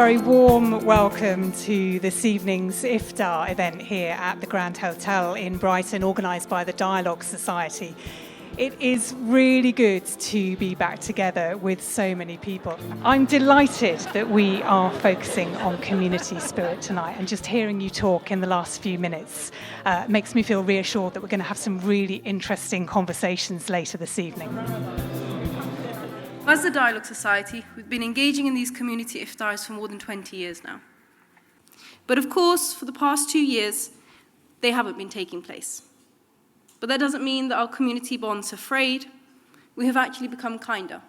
very warm welcome to this evening's Iftar event here at the Grand Hotel in Brighton, organised by the Dialogue Society. It is really good to be back together with so many people. I'm delighted that we are focusing on community spirit tonight, and just hearing you talk in the last few minutes makes me feel reassured that we're going to have some really interesting conversations later this evening. As the Dialogue Society, we've been engaging in these community iftars for more than 20 years now. But of course, for the past 2 years, they haven't been taking place. But that doesn't mean that our community bonds have frayed. We have actually become kinder.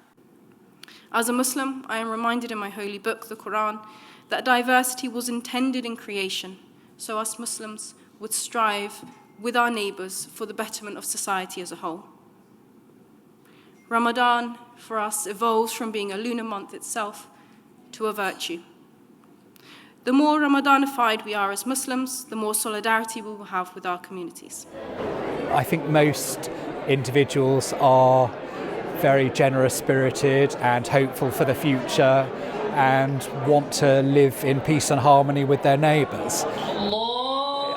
As a Muslim, I am reminded in my holy book, the Quran, that diversity was intended in creation, so us Muslims would strive with our neighbours for the betterment of society as a whole. Ramadan, for us, evolves from being a lunar month itself to a virtue. The more Ramadanified we are as Muslims, the more solidarity we will have with our communities. I think most individuals are very generous-spirited and hopeful for the future and want to live in peace and harmony with their neighbours.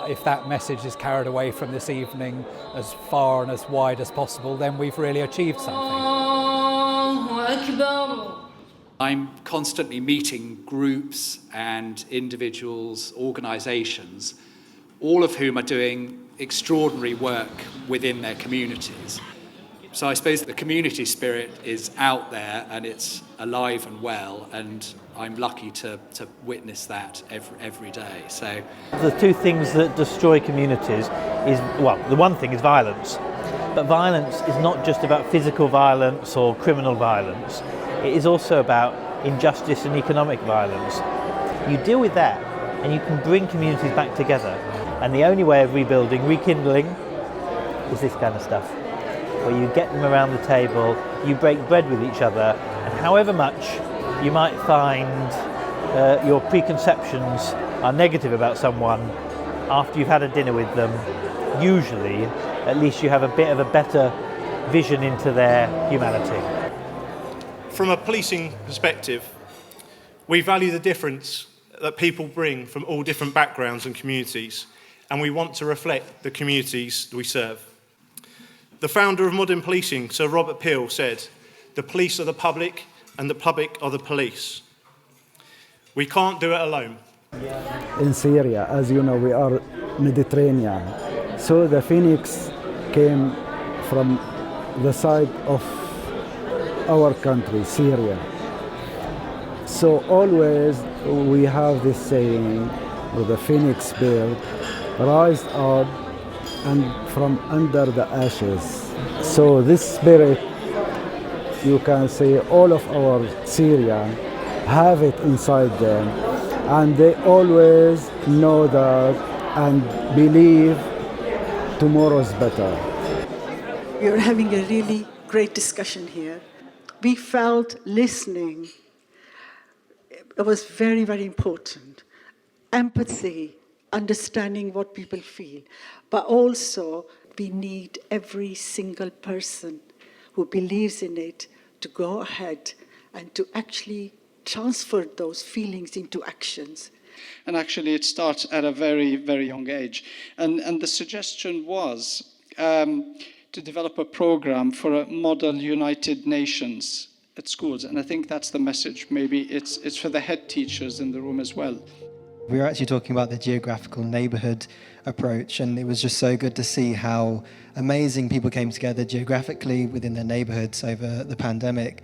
If that message is carried away from this evening as far and as wide as possible, then we've really achieved something. I'm constantly meeting groups and individuals, organisations, all of whom are doing extraordinary work within their communities. So I suppose the community spirit is out there and it's alive and well, and I'm lucky to witness that every day. So the two things that destroy communities is, well, the one thing is violence. But violence is not just about physical violence or criminal violence. It is also about injustice and economic violence. You deal with that and you can bring communities back together. And the only way of rebuilding, rekindling, is this kind of stuff, where you get them around the table, you break bread with each other, and however much you might find your preconceptions are negative about someone, after you've had a dinner with them, usually, at least you have a bit of a better vision into their humanity. From a policing perspective, we value the difference that people bring from all different backgrounds and communities, and we want to reflect the communities we serve. The founder of modern policing, Sir Robert Peel, said, "The police are the public and the public are the police." We can't do it alone. In Syria, as you know, we are Mediterranean. So the Phoenix came from the side of our country, Syria. So always we have this saying with the Phoenix bird, rise up and from under the ashes. So this spirit, you can say all of our Syria have it inside them, and they always know that and believe tomorrow's better. We are having a really great discussion here. We felt listening. It was very, very important. Empathy, understanding what people feel, but also we need every single person who believes in it to go ahead and to actually transfer those feelings into actions. And actually it starts at a very, very young age. And the suggestion was to develop a program for a model United Nations at schools. And I think that's the message. Maybe it's for the head teachers in the room as well. We were actually talking about the geographical neighbourhood approach, and it was just so good to see how amazing people came together geographically within their neighbourhoods over the pandemic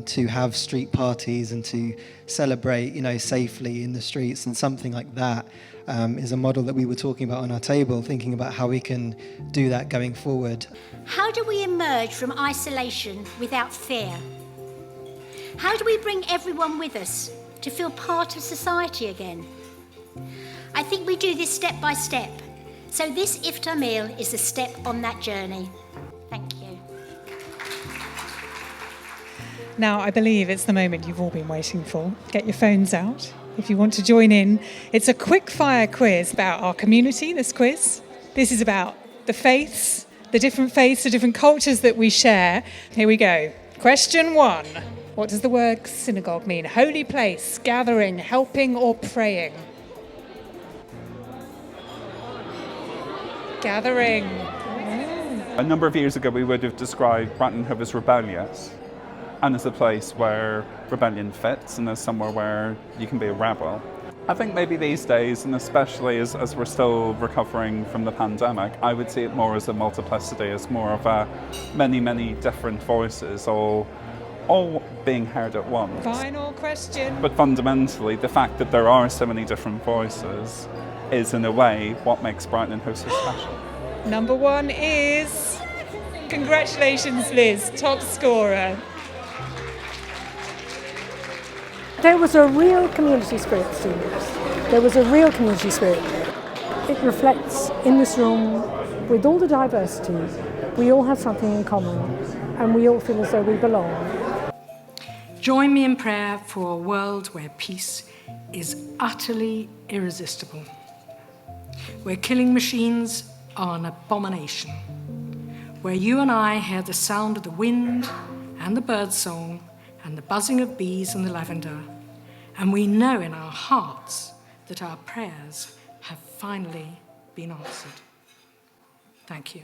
to have street parties and to celebrate, safely in the streets. And something like that is a model that we were talking about on our table, thinking about how we can do that going forward. How do we emerge from isolation without fear? How do we bring everyone with us to feel part of society again? I think we do this step by step. So this Iftar meal is a step on that journey. Thank you. Now, I believe it's the moment you've all been waiting for. Get your phones out if you want to join in. It's a quick fire quiz about our community, this quiz. This is about the faiths, the different cultures that we share. Here we go. Question 1. What does the word synagogue mean? Holy place, gathering, helping or praying? Gathering. A number of years ago we would have described Brighton and Hove as rebellious and as a place where rebellion fits and as somewhere where you can be a rebel. I think maybe these days, and especially as we're still recovering from the pandemic, I would see it more as a multiplicity, as more of a many different voices all being heard at once. Final question. But fundamentally, the fact that there are so many different voices is, in a way, what makes Brighton and Hove so special. Number one is, congratulations Liz, top scorer. There was a real community spirit, students. There was a real community spirit. It reflects in this room, with all the diversity, we all have something in common and we all feel as though we belong. Join me in prayer for a world where peace is utterly irresistible, where killing machines are an abomination, where you and I hear the sound of the wind and the birdsong and the buzzing of bees and the lavender, and we know in our hearts that our prayers have finally been answered. Thank you.